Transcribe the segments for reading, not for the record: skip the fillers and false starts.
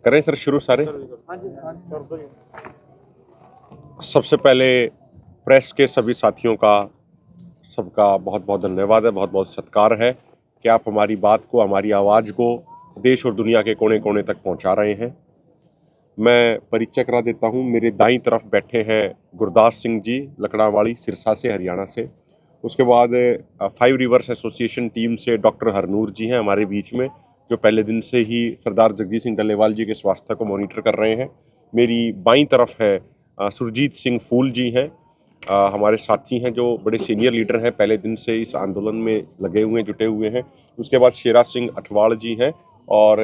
करें सर शुरू सारे। सबसे पहले प्रेस के सभी साथियों का सबका बहुत बहुत धन्यवाद है, बहुत बहुत सत्कार है कि आप हमारी बात को, हमारी आवाज़ को देश और दुनिया के कोने कोने तक पहुंचा रहे हैं। मैं परिचय करा देता हूं। मेरे दाईं तरफ बैठे हैं गुरदास सिंह जी, लकड़ावाड़ी सिरसा से, हरियाणा से। उसके बाद 5 रिवर्स एसोसिएशन टीम से डॉक्टर हरनूर जी हैं हमारे बीच में, जो पहले दिन से ही सरदार जगजीत सिंह डल्लेवाल जी के स्वास्थ्य को मॉनिटर कर रहे हैं। मेरी बाईं तरफ है सुरजीत सिंह फूल जी हैं, हमारे साथी हैं, जो बड़े सीनियर लीडर हैं, पहले दिन से इस आंदोलन में लगे हुए हैं, जुटे हुए हैं। उसके बाद शेरा सिंह अठवाल जी हैं और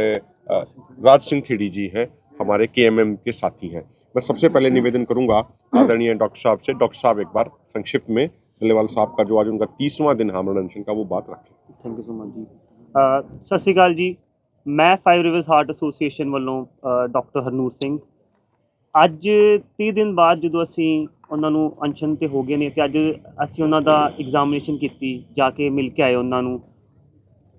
राज सिंह थिड़ी जी हैं, हमारे KMM के साथी हैं। मैं सबसे पहले निवेदन करूंगा आदरणीय डॉक्टर साहब से, डॉक्टर साहब एक बार संक्षिप्त में डल्लेवाल साहब का जो आज उनका 30वां दिन है आमरण अनशन का, वो बात रखें। थैंक यू सो मच जी। सत श्री अकाल जी। मैं 5 रिवर्स हार्ट ਐਸੋਸੀਏਸ਼ਨ ਵੱਲੋਂ ਡਾਕਟਰ ਹਰਨੂਰ ਸਿੰਘ ਅੱਜ 30 ਦਿਨ ਬਾਅਦ ਜਦੋਂ ਅਸੀਂ ਉਹਨਾਂ ਨੂੰ ਅਨਸ਼ਨ ਤੇ ਹੋ ਗਏ ਨੇ ਤੇ ਅੱਜ ਅਸੀਂ ਉਹਨਾਂ ਦਾ ਐਗਜ਼ਾਮੀਨੇਸ਼ਨ ਕੀਤੀ, ਜਾ ਕੇ ਮਿਲ ਕੇ ਆਏ ਉਹਨਾਂ ਨੂੰ।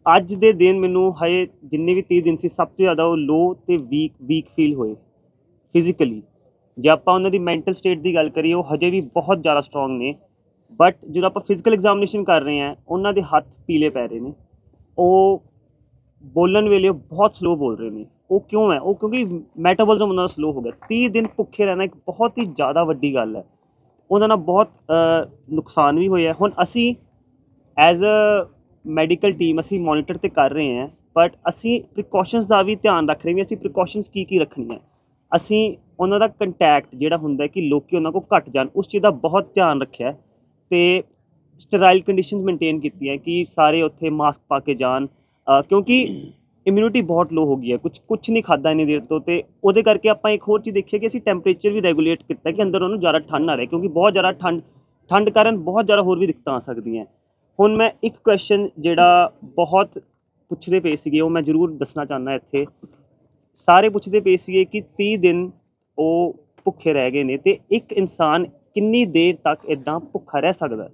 ਅੱਜ ਦੇ ਦਿਨ ਮੈਨੂੰ ਹਜੇ ਜਿੰਨੇ ਵੀ 30 ਦਿਨ ਸੀ, ਸਭ ਤੋਂ ਜ਼ਿਆਦਾ ਉਹ ਲੋ ਤੇ ਵੀਕ ਫੀਲ ਹੋਏ ਫਿਜ਼ੀਕਲੀ। ਜੇ ਆਪਾਂ ਉਹਨਾਂ ਦੀ ਮੈਂਟਲ ਸਟੇਟ ਦੀ ਗੱਲ ਕਰੀਏ, ਉਹ ਹਜੇ ਵੀ ਬਹੁਤ ਜ਼ਿਆਦਾ ਸਟਰੋਂਗ ਨੇ, ਬਟ ਜਦੋਂ ਆਪਾਂ ਫਿਜ਼ੀਕਲ ਐਗਜ਼ਾਮੀਨੇਸ਼ਨ ਕਰ ਰਹੇ ਹਾਂ, ਉਹਨਾਂ ਦੇ ਹੱਥ ਪੀਲੇ ਪੈ ਰਹੇ ਨੇ। ਉਹ ਬੋਲਣ ਵੇਲੇ ਬਹੁਤ ਸਲੋ ਬੋਲ ਰਹੇ ਨੇ। ਉਹ ਕਿਉਂ ਹੈ? ਉਹ ਕਿਉਂਕਿ ਮੈਟਾਬੋਲਿਜ਼ਮ ਉਹਨਾਂ ਦਾ ਸਲੋ ਹੋ ਗਿਆ। 30 ਦਿਨ ਭੁੱਖੇ ਰਹਿਣਾ ਇੱਕ ਬਹੁਤ ਹੀ ਜ਼ਿਆਦਾ ਵੱਡੀ ਗੱਲ ਹੈ। ਉਹਦਾ ਨਾਲ ਬਹੁਤ ਨੁਕਸਾਨ ਵੀ ਹੋਇਆ। ਹੁਣ ਅਸੀਂ ਐਜ਼ ਅ ਮੈਡੀਕਲ ਟੀਮ ਅਸੀਂ ਮੋਨੀਟਰ ਤੇ ਕਰ ਰਹੇ ਹਾਂ, ਬਟ ਅਸੀਂ ਪ੍ਰੀਕਾਸ਼ਨਸ ਦਾ ਵੀ ਧਿਆਨ ਰੱਖ ਰਹੇ ਹਾਂ। ਅਸੀਂ ਪ੍ਰੀਕਾਸ਼ਨਸ ਕੀ ਰੱਖਣੀਆਂ। ਅਸੀਂ ਉਹਨਾਂ ਦਾ ਕੰਟੈਕਟ ਜਿਹੜਾ ਹੁੰਦਾ ਕਿ ਲੋਕੀ ਉਹਨਾਂ ਕੋਲ ਘੱਟ ਜਾਣ, ਉਸ ਚੀਜ਼ ਦਾ ਬਹੁਤ ਧਿਆਨ ਰੱਖਿਆ ਤੇ ਸਟਰਾਈਲ ਕੰਡੀਸ਼ਨਸ ਮੇਨਟੇਨ ਕੀਤੀਆਂ ਕਿ ਸਾਰੇ ਉੱਥੇ ਮਾਸਕ ਪਾ ਕੇ ਜਾਣ, ਕਿਉਂਕਿ ਇਮਿਊਨਿਟੀ ਬਹੁਤ ਲੋ ਹੋ ਗਈ ਹੈ। ਕੁਛ ਨਹੀਂ ਖਾਧਾ ਇੰਨੀ ਦੇਰ ਤੋਂ, ਤੇ ਉਹਦੇ ਕਰਕੇ ਆਪਾਂ ਇੱਕ ਹੋਰ ਚੀਜ਼ ਦੇਖੀ ਕਿ ਅਸੀਂ ਟੈਂਪਰੇਚਰ ਵੀ ਰੈਗੂਲੇਟ ਕੀਤਾ ਕਿ ਅੰਦਰ ਉਹਨੂੰ ਜ਼ਿਆਦਾ ਠੰਡ ਨਾ ਰਹੇ, ਕਿਉਂਕਿ ਬਹੁਤ ਜ਼ਿਆਦਾ ਠੰਡ ਕਾਰਨ ਬਹੁਤ ਜ਼ਿਆਦਾ ਹੋਰ ਵੀ ਦਿੱਕਤਾਂ ਆ ਸਕਦੀਆਂ। ਹੁਣ ਮੈਂ ਇੱਕ ਕੁਐਸਚਨ ਜਿਹੜਾ ਬਹੁਤ ਪੁੱਛਦੇ ਪਏ ਸੀਗੇ, ਉਹ ਮੈਂ ਜ਼ਰੂਰ ਦੱਸਣਾ ਚਾਹੁੰਦਾ ਇੱਥੇ। ਸਾਰੇ ਪੁੱਛਦੇ ਪਏ ਸੀਗੇ ਕਿ 30 ਦਿਨ ਉਹ ਭੁੱਖੇ ਰਹਿ ਗਏ ਨੇ ਤੇ ਇੱਕ ਇਨਸਾਨ ਕਿੰਨੀ ਦੇਰ ਤੱਕ ਇੱਦਾਂ ਭੁੱਖਾ ਰਹਿ ਸਕਦਾ।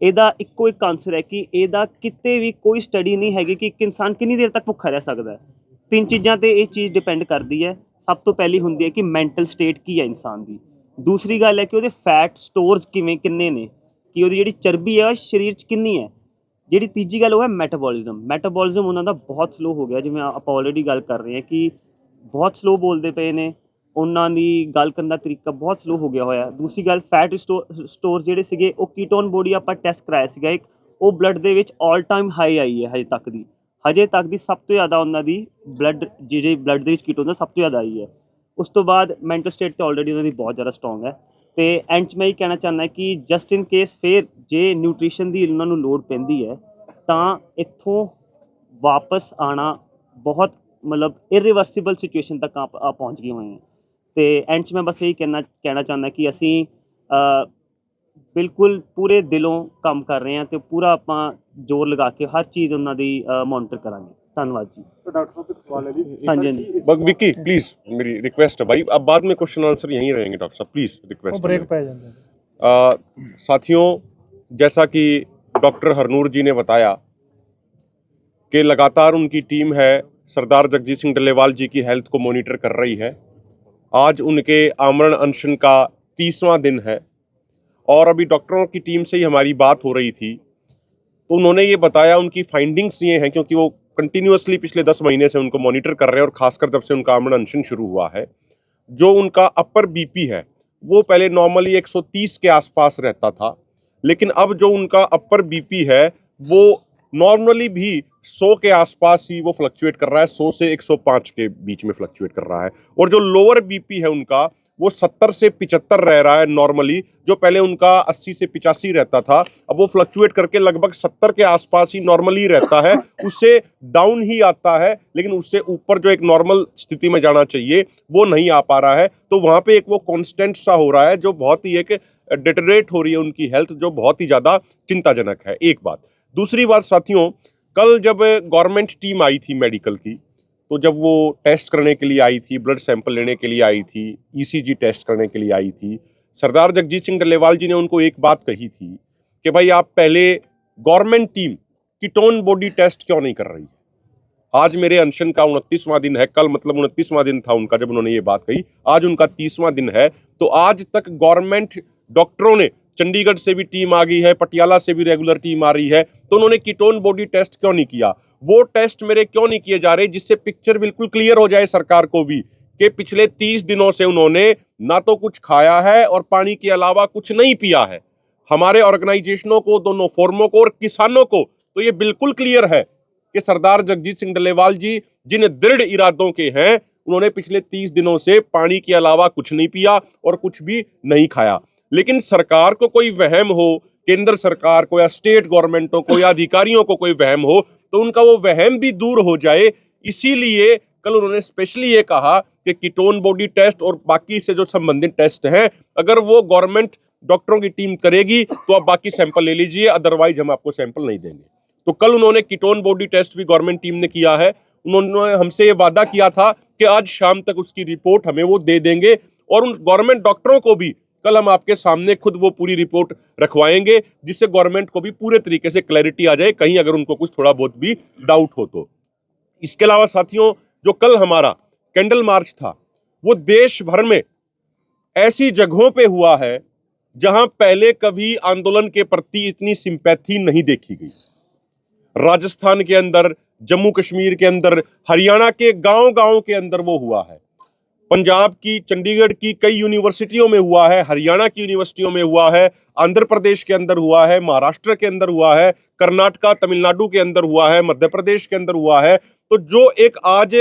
ਇਹਦਾ ਇੱਕੋ ਇੱਕ ਆਨਸਰ ਹੈ ਕਿ ਇਹਦਾ ਕਿਤੇ ਵੀ ਕੋਈ ਸਟੱਡੀ ਨਹੀਂ ਹੈਗੀ ਕਿ ਇੱਕ ਇਨਸਾਨ ਕਿੰਨੀ ਦੇਰ ਤੱਕ ਭੁੱਖਾ ਰਹਿ ਸਕਦਾ। 3 ਚੀਜ਼ਾਂ 'ਤੇ ਇਹ ਚੀਜ਼ ਡਿਪੈਂਡ ਕਰਦੀ ਹੈ। ਸਭ ਤੋਂ ਪਹਿਲੀ ਹੁੰਦੀ ਹੈ ਕਿ ਮੈਂਟਲ ਸਟੇਟ ਕੀ ਹੈ ਇਨਸਾਨ ਦੀ। ਦੂਸਰੀ ਗੱਲ ਹੈ ਕਿ ਉਹਦੇ ਫੈਟ ਸਟੋਰਸ ਕਿੰਨੇ ਨੇ, ਕਿ ਉਹਦੀ ਜਿਹੜੀ ਚਰਬੀ ਹੈ ਸਰੀਰ 'ਚ ਕਿੰਨੀ ਹੈ। ਜਿਹੜੀ ਤੀਜੀ ਗੱਲ ਉਹ ਹੈ ਮੈਟਾਬੋਲਿਜ਼ਮ ਉਹਨਾਂ ਦਾ ਬਹੁਤ ਸਲੋ ਹੋ ਗਿਆ। ਜਿਵੇਂ ਆਪਾਂ ਆਲਰੇਡੀ ਗੱਲ ਕਰ ਰਹੇ ਹਾਂ ਕਿ ਬਹੁਤ ਸਲੋ ਬੋਲਦੇ ਪਏ ਨੇ, ਉਹਨਾਂ ਦੀ ਗੱਲ ਕਰਨ ਦਾ ਤਰੀਕਾ ਬਹੁਤ ਸਲੋ ਹੋ ਗਿਆ ਹੋਇਆ। ਦੂਸਰੀ ਗੱਲ, ਫੈਟ ਸਟੋਰ ਜਿਹੜੇ ਸੀਗੇ, ਉਹ ਕੀਟੋਨ ਬੋਡੀ ਆਪਾਂ ਟੈਸਟ ਕਰਾਇਆ ਸੀਗਾ ਇੱਕ, ਉਹ ਬਲੱਡ ਦੇ ਵਿੱਚ ਆਲ ਟਾਈਮ ਹਾਈ ਆਈ ਹੈ ਹਜੇ ਤੱਕ ਦੀ ਸਭ ਤੋਂ ਜ਼ਿਆਦਾ ਉਹਨਾਂ ਦੀ ਬਲੱਡ ਦੇ ਵਿੱਚ ਕੀਟੋਨ ਦਾ ਸਭ ਤੋਂ ਜ਼ਿਆਦਾ ਆਈ ਹੈ। ਉਸ ਤੋਂ ਬਾਅਦ ਮੈਂਟਲ ਸਟੇਟ ਤਾਂ ਆਲਰੇਡੀ ਉਹਨਾਂ ਦੀ ਬਹੁਤ ਜ਼ਿਆਦਾ ਸਟਰੋਂਗ ਹੈ। ਤੇ ਐਂਡ 'ਚ ਮੈਂ ਇਹ ਕਹਿਣਾ ਚਾਹੁੰਦਾ ਕਿ ਜਸਟ ਇਨ ਕੇਸ ਫਿਰ ਜੇ ਨਿਊਟ੍ਰੀਸ਼ਨ ਦੀ ਉਹਨਾਂ ਨੂੰ ਲੋੜ ਪੈਂਦੀ ਹੈ ਤਾਂ ਇੱਥੋਂ ਵਾਪਸ ਆਉਣਾ ਬਹੁਤ ਮਤਲਬ ਇਰਰਿਵਰਸੀਬਲ ਸਿਚੁਏਸ਼ਨ ਤੱਕ ਪਹੁੰਚ ਗਏ ਹੋਏ ਹਾਂ। ਤੇ ਐਂਡ 'ਚ ਮੈਂ ਬਸ ਇਹੀ ਕਹਿਣਾ ਚਾਹੁੰਦਾ ਕਿ ਅਸੀਂ ਬਿਲਕੁਲ ਪੂਰੇ ਦਿਲੋਂ ਕੰਮ ਕਰ ਰਹੇ हैं तो पूरा ਆਪਾਂ जोर लगा के हर चीज़ ਉਹਨਾਂ ਦੀ ਮੋਨੀਟਰ ਕਰਾਂਗੇ। धन्यवाद जी। तो डॉक्टर साहब एक सवाल है जी। हाँ जी, हाँ जी। विक्की प्लीज, मेरी रिक्वेस्ट है भाई, अब बाद में क्वेश्चन आंसर यहीं रहेंगे। डॉक्टर साहब प्लीज रिक्वेस्ट ब्रेक पे जाते हैं। साथियों, जैसा कि डॉक्टर हरनूर जी ने बताया कि लगातार उनकी टीम है सरदार जगजीत सिंह डल्लेवाल जी की हेल्थ को मॉनिटर कर रही है। आज उनके आमरण अनशन का 30वां दिन है और अभी डॉक्टरों की टीम से ही हमारी बात हो रही थी, तो उन्होंने ये बताया, उनकी फाइंडिंग्स ये हैं, क्योंकि वो कंटिन्यूसली पिछले 10 महीने से उनको मॉनिटर कर रहे हैं और खासकर जब से उनका आमरण अनशन शुरू हुआ है, जो उनका अपर BP है वो पहले नॉर्मली 130 के आसपास रहता था, लेकिन अब जो उनका अपर BP है वो नॉर्मली भी 100 के आसपास ही वो फ्लक्चुएट कर रहा है, 100 से 105 के बीच में फ्लक्चुएट कर रहा है। और जो लोअर BP है उनका वो 70 से 75 रह रहा है नॉर्मली, जो पहले उनका 80 से 85 रहता था, अब वो फ्लक्चुएट करके लगभग 70 के आसपास ही नॉर्मली रहता है। उससे डाउन ही आता है, लेकिन उससे ऊपर जो एक नॉर्मल स्थिति में जाना चाहिए वो नहीं आ पा रहा है। तो वहाँ पे एक वो कॉन्स्टेंट सा हो रहा है, जो बहुत ही एक डिटेरेट हो रही है उनकी हेल्थ, जो बहुत ही ज़्यादा चिंताजनक है। एक बात। दूसरी बात साथियों, कल जब गवर्नमेंट टीम आई थी मेडिकल की, तो जब वो टेस्ट करने के लिए आई थी, ब्लड सैंपल लेने के लिए आई थी, ECG टेस्ट करने के लिए आई थी, सरदार जगजीत सिंह डल्लेवाल जी ने उनको एक बात कही थी कि भाई आप पहले government team ketone body test क्यों नहीं कर रही है। आज मेरे अनशन का 29वां दिन है, कल मतलब 29वां दिन था उनका जब उन्होंने ये बात कही, आज उनका 30वां दिन है। तो आज तक गवर्नमेंट डॉक्टरों ने, चंडीगढ़ से भी टीम आ गई है, पटियाला से भी रेगुलर टीम आ रही है, तो उन्होंने कीटोन बॉडी टेस्ट क्यों नहीं किया? वो टेस्ट मेरे क्यों नहीं किए जा रहे, जिससे पिक्चर बिल्कुल क्लियर हो जाए सरकार को भी कि पिछले 30 दिनों से उन्होंने ना तो कुछ खाया है और पानी के अलावा कुछ नहीं पिया है। हमारे ऑर्गेनाइजेशनों को, दोनों फोरमों को और किसानों को तो ये बिल्कुल क्लियर है कि सरदार जगजीत सिंह डल्लेवाल जी जिन दृढ़ इरादों के हैं, उन्होंने पिछले 30 दिनों से पानी के अलावा कुछ नहीं पिया और कुछ भी नहीं खाया। लेकिन सरकार को कोई वहम हो, केंद्र सरकार को या स्टेट गवर्नमेंटों को या अधिकारियों को कोई वहम हो, तो उनका वो वहम भी दूर हो जाए। इसीलिए कल उन्होंने स्पेशली ये कहा कि कीटोन बॉडी टेस्ट और बाकी से जो संबंधित टेस्ट हैं, अगर वो गवर्नमेंट डॉक्टरों की टीम करेगी तो आप बाकी सैंपल ले लीजिए, अदरवाइज हम आपको सैंपल नहीं देंगे। तो कल उन्होंने कीटोन बॉडी टेस्ट भी गवर्नमेंट टीम ने किया है। उन्होंने हमसे ये वादा किया था कि आज शाम तक उसकी रिपोर्ट हमें वो दे देंगे, और उन गवर्नमेंट डॉक्टरों को भी कल हम आपके सामने खुद वो पूरी रिपोर्ट रखवाएंगे, जिससे गवर्नमेंट को भी पूरे तरीके से क्लैरिटी आ जाए, कहीं अगर उनको कुछ थोड़ा बहुत भी डाउट हो तो। इसके अलावा साथियों, जो कल हमारा कैंडल मार्च था, वो देश भर में ऐसी जगहों पे हुआ है जहां पहले कभी आंदोलन के प्रति इतनी सिंपैथी नहीं देखी गई। राजस्थान के अंदर, जम्मू कश्मीर के अंदर, हरियाणा के गांव-गांव के अंदर वो हुआ है। पंजाब की, चंडीगढ़ की कई यूनिवर्सिटियों में हुआ है, हरियाणा की यूनिवर्सिटियों में हुआ है, आंध्र प्रदेश के अंदर हुआ है, महाराष्ट्र के अंदर हुआ है, कर्नाटका, तमिलनाडु के अंदर हुआ है, मध्य प्रदेश के अंदर हुआ है। तो जो एक आज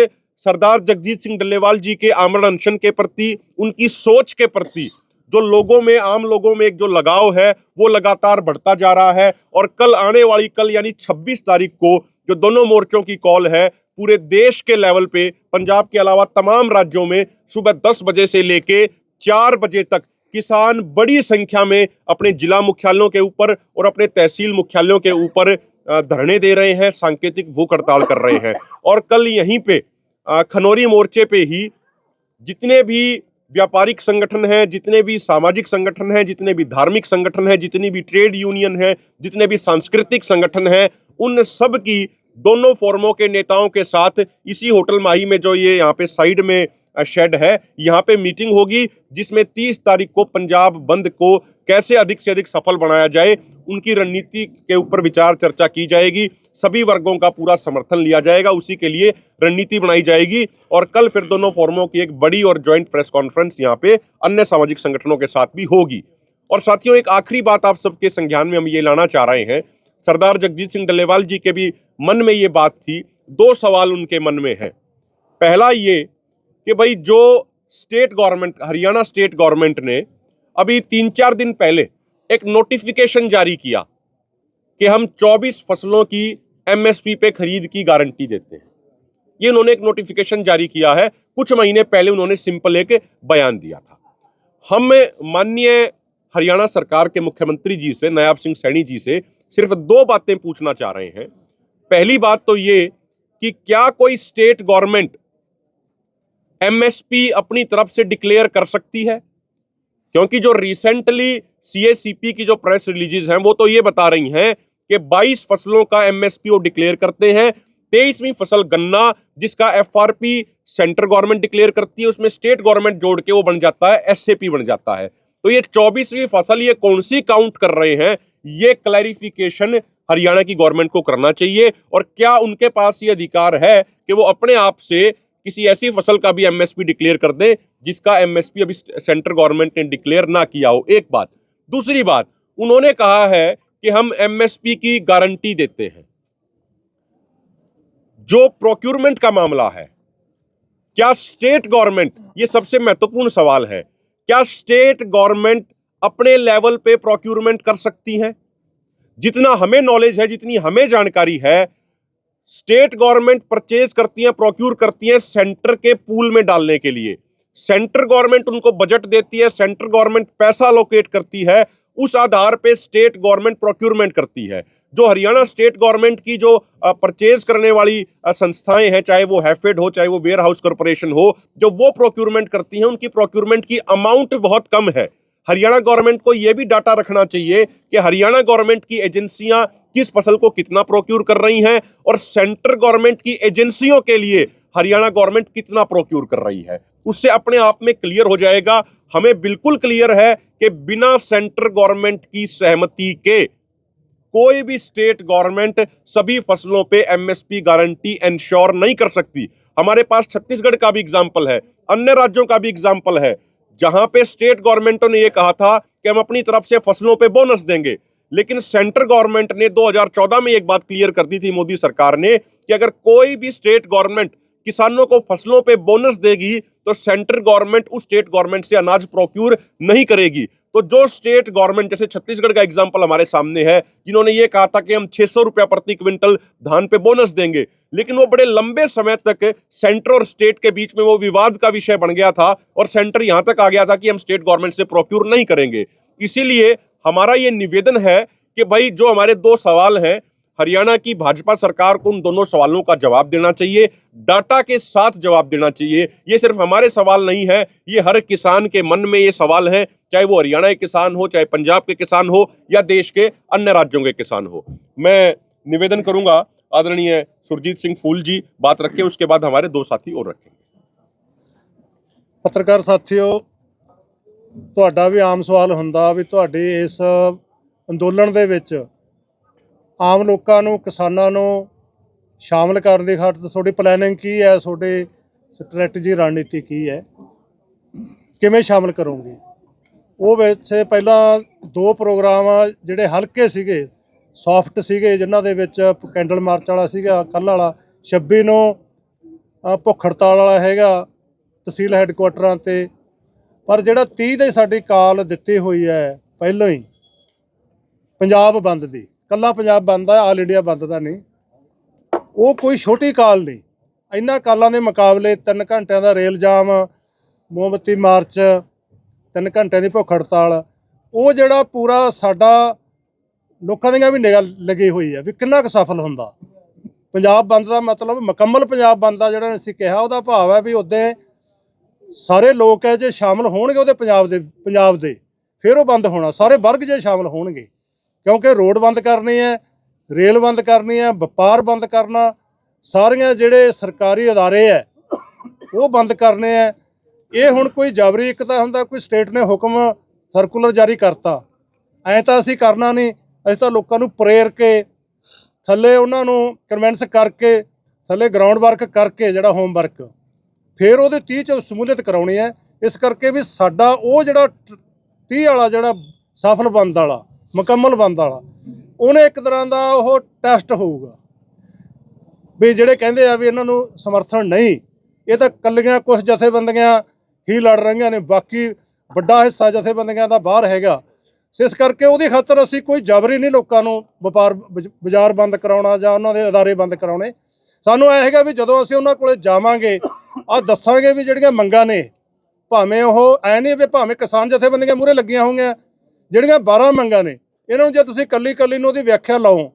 सरदार जगजीत सिंह डल्लेवाल जी के आमरण अनशन के प्रति, उनकी सोच के प्रति जो लोगों में, आम लोगों में एक जो लगाव है, वो लगातार बढ़ता जा रहा है। और कल आने वाली, कल यानी 26 तारीख को जो दोनों मोर्चों की कॉल है, पूरे देश के लेवल पे, पंजाब के अलावा तमाम राज्यों में सुबह 10 बजे से लेके 4 बजे तक किसान बड़ी संख्या में अपने जिला मुख्यालयों के ऊपर और अपने तहसील मुख्यालयों के ऊपर धरने दे रहे हैं, सांकेतिक भूख हड़ताल कर रहे हैं। और कल यहीं पे खनौरी मोर्चे पे ही जितने भी व्यापारिक संगठन हैं, जितने भी सामाजिक संगठन हैं, जितने भी धार्मिक संगठन हैं, जितनी भी ट्रेड यूनियन है, जितने भी सांस्कृतिक संगठन हैं, उन सब की दोनों फोरमों के नेताओं के साथ इसी होटल माही में, जो ये यहाँ पे साइड में शेड है, यहाँ पे मीटिंग होगी, जिसमें 30 तारीख को पंजाब बंद को कैसे अधिक से अधिक सफल बनाया जाए, उनकी रणनीति के ऊपर विचार चर्चा की जाएगी। सभी वर्गों का पूरा समर्थन लिया जाएगा, उसी के लिए रणनीति बनाई जाएगी। और कल फिर दोनों फोरमों की एक बड़ी और ज्वाइंट प्रेस कॉन्फ्रेंस यहाँ पे अन्य सामाजिक संगठनों के साथ भी होगी। और साथियों, एक आखिरी बात आप सबके संज्ञान में हम ये लाना चाह रहे हैं। सरदार जगजीत सिंह डल्लेवाल जी के भी मन में ये बात थी, 2 सवाल उनके मन में है। पहला ये कि भाई, जो state government, Haryana state government ने अभी 3-4 दिन पहले एक नोटिफिकेशन जारी किया कि हम 24 फसलों की एमएसपी पे खरीद की गारंटी देते हैं। ये उन्होंने एक नोटिफिकेशन जारी किया है। कुछ महीने पहले उन्होंने सिंपल एक बयान दिया था। हम माननीय हरियाणा सरकार के मुख्यमंत्री जी से, नायब सिंह सैनी जी से, सिर्फ 2 बातें पूछना चाह रहे हैं। पहली बात तो ये कि क्या कोई स्टेट गवर्नमेंट एमएसपी अपनी तरफ से डिक्लेयर कर सकती है? क्योंकि जो रिसेंटली सीएसीपी की जो प्रेस रिलीजेस हैं, वो तो ये बता रही हैं कि 22 फसलों का एमएसपी वो डिक्लेयर करते हैं। 23वीं फसल गन्ना, जिसका एफआरपी सेंट्रल गवर्नमेंट डिक्लेयर करती है, उसमें स्टेट गवर्नमेंट जोड़ के वो बन जाता है, एसएपी बन जाता है। तो ये 24वीं फसल ये कौन सी काउंट कर रहे हैं, ये क्लैरिफिकेशन हरियाणा की गवर्नमेंट को करना चाहिए। और क्या उनके पास ये अधिकार है कि वो अपने आप से किसी ऐसी फसल का भी एमएसपी डिक्लेयर कर दें जिसका एमएसपी अभी सेंट्रल गवर्नमेंट ने डिक्लेयर ना किया हो? एक बात। दूसरी बात, उन्होंने कहा है कि हम एमएसपी की गारंटी देते हैं। जो प्रोक्यूरमेंट का मामला है, क्या स्टेट गवर्नमेंट, ये सबसे महत्वपूर्ण सवाल है, क्या स्टेट गवर्नमेंट अपने लेवल पे प्रोक्यूरमेंट कर सकती हैं? जितना हमें नॉलेज है, जितनी हमें जानकारी है, स्टेट गवर्नमेंट परचेज करती हैं, प्रोक्यूर करती हैं सेंटर के पूल में डालने के लिए। सेंट्रल गवर्नमेंट उनको बजट देती है, सेंट्रल गवर्नमेंट पैसा लोकेट करती है, उस आधार पे स्टेट गवर्नमेंट प्रोक्यूरमेंट करती है। जो हरियाणा स्टेट गवर्नमेंट की जो परचेज करने वाली संस्थाएं हैं, चाहे वो हैफेड हो, चाहे वो वेयर हाउस कॉर्पोरेशन हो, जो वो प्रोक्यूरमेंट करती हैं, उनकी प्रोक्यूरमेंट की अमाउंट बहुत कम है। हरियाणा गवर्नमेंट को यह भी डाटा रखना चाहिए कि हरियाणा गवर्नमेंट की एजेंसियां किस फसल को कितना प्रोक्यूर कर रही हैं और सेंट्रल गवर्नमेंट की एजेंसियों के लिए हरियाणा गवर्नमेंट कितना प्रोक्यूर कर रही है। उससे अपने आप में क्लियर हो जाएगा। हमें बिल्कुल क्लियर है कि बिना सेंट्रल गवर्नमेंट की सहमति के कोई भी स्टेट गवर्नमेंट सभी फसलों पे एमएसपी गारंटी इंश्योर नहीं कर सकती। हमारे पास छत्तीसगढ़ का भी एग्जाम्पल है, अन्य राज्यों का भी एग्जाम्पल है, जहां पे स्टेट गवर्नमेंटों ने यह कहा था कि हम अपनी तरफ से फसलों पे बोनस देंगे, लेकिन सेंट्रल गवर्नमेंट ने 2014 में एक बात क्लियर कर दी थी मोदी सरकार ने कि अगर कोई भी स्टेट गवर्नमेंट किसानों को फसलों पे बोनस देगी तो सेंट्रल गवर्नमेंट उस स्टेट गवर्नमेंट से अनाज प्रोक्यूर नहीं करेगी। तो जो स्टेट गवर्नमेंट, जैसे छत्तीसगढ़ का एग्जांपल हमारे सामने है, जिन्होंने ये कहा था कि हम 600 रुपया प्रति क्विंटल धान पे बोनस देंगे, लेकिन वो बड़े लंबे समय तक सेंटर और स्टेट के बीच में वो विवाद का विषय बन गया था और सेंटर यहां तक आ गया था कि हम स्टेट गवर्नमेंट से प्रोक्यूर नहीं करेंगे। इसीलिए हमारा ये निवेदन है कि भाई जो हमारे दो सवाल हैं, हरियाणा की भाजपा सरकार को उन दोनों सवालों का जवाब देना चाहिए, डाटा के साथ जवाब देना चाहिए। ये सिर्फ हमारे सवाल नहीं है, ये हर किसान के मन में ये सवाल है, चाहे वो हरियाणा के किसान हो, चाहे पंजाब के किसान हो या देश के अन्य राज्यों के किसान हो। मैं निवेदन करूंगा आदरणीय सुरजीत सिंह फूल जी बात रखें, उसके बाद हमारे दो साथी और रखेंगे। ਪੱਤਰਕਾਰ ਸਾਥੀਓ, ਤੁਹਾਡਾ ਵੀ ਆਮ ਸਵਾਲ ਹੁੰਦਾ ਵੀ ਤੁਹਾਡੀ ਇਸ ਅੰਦੋਲਨ ਦੇ ਵਿੱਚ ਆਮ ਲੋਕਾਂ ਨੂੰ, ਕਿਸਾਨਾਂ ਨੂੰ ਸ਼ਾਮਲ ਕਰਨ ਦੀ ਖਾਤਰ ਤੁਹਾਡੀ ਪਲੈਨਿੰਗ ਕੀ ਹੈ, ਤੁਹਾਡੀ ਸਟ੍ਰੈਟਜੀ ਰਣਨੀਤੀ ਕੀ ਹੈ, ਕਿਵੇਂ ਸ਼ਾਮਲ ਕਰੋਗੇ। ਉਹ ਵਿੱਚ ਪਹਿਲਾਂ ਦੋ ਪ੍ਰੋਗਰਾਮ ਜਿਹੜੇ ਹਲਕੇ ਸੀਗੇ, ਸੌਫਟ ਸੀਗੇ, ਜਿਨ੍ਹਾਂ ਦੇ ਵਿੱਚ ਕੈਂਡਲ ਮਾਰਚ ਵਾਲਾ ਸੀਗਾ ਕੱਲ੍ਹ ਵਾਲਾ, 26 ਨੂੰ ਭੁੱਖ ਹੜਤਾਲ ਵਾਲਾ ਹੈਗਾ ਤਹਿਸੀਲ ਹੈੱਡਕੁਆਟਰਾਂ 'ਤੇ, ਪਰ ਜਿਹੜਾ 30 ਦੇ ਸਾਡੀ ਕਾਲ ਦਿੱਤੀ ਹੋਈ ਹੈ ਪਹਿਲਾਂ ਹੀ ਪੰਜਾਬ ਬੰਦ ਦੀ, ਕੱਲਾ ਪੰਜਾਬ ਬੰਦ ਆ, ਆਲ ਇੰਡੀਆ ਬੰਦ ਦਾ ਨਹੀਂ, ਉਹ ਕੋਈ ਛੋਟੀ ਕਾਲ ਨਹੀਂ। ਇਹਨਾਂ ਕਾਲਾਂ ਦੇ ਮੁਕਾਬਲੇ 3 ਘੰਟਿਆਂ ਦਾ ਰੇਲ ਜਾਮ, ਮੋਮਬੱਤੀ ਮਾਰਚ, 3 ਘੰਟਿਆਂ ਦੀ ਭੁੱਖ ਹੜਤਾਲ, ਉਹ ਜਿਹੜਾ ਪੂਰਾ ਸਾਡਾ ਲੋਕਾਂ ਦੀਆਂ ਵੀ ਨਿਗਾਹ ਲੱਗੀ ਹੋਈ ਹੈ ਵੀ ਕਿੰਨਾ ਕੁ ਸਫਲ ਹੁੰਦਾ। ਪੰਜਾਬ ਬੰਦ ਦਾ ਮਤਲਬ ਮੁਕੰਮਲ ਪੰਜਾਬ ਬੰਦ ਦਾ ਜਿਹੜਾ ਅਸੀਂ ਕਿਹਾ, ਉਹਦਾ ਭਾਵ ਹੈ ਵੀ ਉੱਦੇ ਸਾਰੇ ਲੋਕ ਹੈ ਜੇ ਸ਼ਾਮਲ ਹੋਣਗੇ ਉਹਦੇ ਪੰਜਾਬ ਦੇ ਫਿਰ ਉਹ ਬੰਦ ਹੋਣਾ, ਸਾਰੇ ਵਰਗ ਜੇ ਸ਼ਾਮਲ ਹੋਣਗੇ, ਕਿਉਂਕਿ ਰੋਡ ਬੰਦ ਕਰਨੀ ਹੈ, ਰੇਲ ਬੰਦ ਕਰਨੀ ਹੈ, ਵਪਾਰ ਬੰਦ ਕਰਨਾ, ਸਾਰੀਆਂ ਜਿਹੜੇ ਸਰਕਾਰੀ ਅਦਾਰੇ ਹੈ ਉਹ ਬੰਦ ਕਰਨੇ ਹੈ। ਇਹ ਹੁਣ ਕੋਈ ਜਬਰੀ ਇੱਕ ਤਾਂ ਹੁੰਦਾ, ਕੋਈ ਸਟੇਟ ਨੇ ਹੁਕਮ ਸਰਕੂਲਰ ਜਾਰੀ ਕਰਤਾ, ਐਂ ਤਾਂ ਅਸੀਂ ਕਰਨਾ ਨਹੀਂ। ਅਸੀਂ ਤਾਂ ਲੋਕਾਂ ਨੂੰ ਪ੍ਰੇਰ ਕੇ ਥੱਲੇ ਉਹਨਾਂ ਨੂੰ ਕਨਵਿੰਸ ਕਰਕੇ ਥੱਲੇ ਗਰਾਊਂਡ ਵਰਕ ਕਰਕੇ ਜਿਹੜਾ ਹੋਮ ਵਰਕ ਫਿਰ ਉਹਦੇ 30 'ਚ ਸਮੂਲੀਅਤ ਕਰਾਉਣੀ ਹੈ। ਇਸ ਕਰਕੇ ਵੀ ਸਾਡਾ ਉਹ ਜਿਹੜਾ 30 ਵਾਲਾ ਜਿਹੜਾ ਸਫਲ ਬੰਦ ਵਾਲਾ, ਮੁਕੰਮਲ ਬੰਦ ਵਾਲਾ, ਉਹਨੇ ਇੱਕ ਤਰ੍ਹਾਂ ਦਾ ਉਹ ਟੈਸਟ ਹੋਊਗਾ ਵੀ ਜਿਹੜੇ ਕਹਿੰਦੇ ਆ ਵੀ ਇਹਨਾਂ ਨੂੰ ਸਮਰਥਨ ਨਹੀਂ, ਇਹ ਤਾਂ ਇਕੱਲੀਆਂ ਕੁਝ ਜਥੇਬੰਦੀਆਂ ਹੀ ਲੜ ਰਹੀਆਂ ਨੇ, ਬਾਕੀ ਵੱਡਾ ਹਿੱਸਾ ਜਥੇਬੰਦੀਆਂ ਦਾ ਬਾਹਰ ਹੈਗਾ। ਇਸ ਕਰਕੇ ਉਹਦੀ ਖਾਤਰ ਅਸੀਂ ਕੋਈ ਜਬਰੀ ਨਹੀਂ ਲੋਕਾਂ ਨੂੰ ਵਪਾਰ ਬਾਜ਼ਾਰ ਬੰਦ ਕਰਾਉਣਾ ਜਾਂ ਉਹਨਾਂ ਦੇ ਅਦਾਰੇ ਬੰਦ ਕਰਾਉਣੇ। ਸਾਨੂੰ ਇਹ ਹੈਗਾ ਵੀ ਜਦੋਂ ਅਸੀਂ ਉਹਨਾਂ ਕੋਲੇ ਜਾਵਾਂਗੇ ਦੱਸਾਂਗੇ ਵੀ ਜਿਹੜੀਆਂ ਮੰਗਾਂ ਨੇ, ਭਾਵੇਂ ਉਹ ਐ ਨਹੀਂ ਵੀ ਭਾਵੇਂ ਕਿਸਾਨ ਜਥੇਬੰਦੀਆਂ ਮੂਹਰੇ ਲੱਗੀਆਂ ਹੋਣਗੀਆਂ, ਜਿਹੜੀਆਂ 12 ਮੰਗਾਂ ਨੇ, ਇਹਨਾਂ ਨੂੰ ਜੇ ਤੁਸੀਂ ਕੱਲੀ ਨੂੰ ਉਹਦੀ ਵਿਆਖਿਆ ਲਾਓ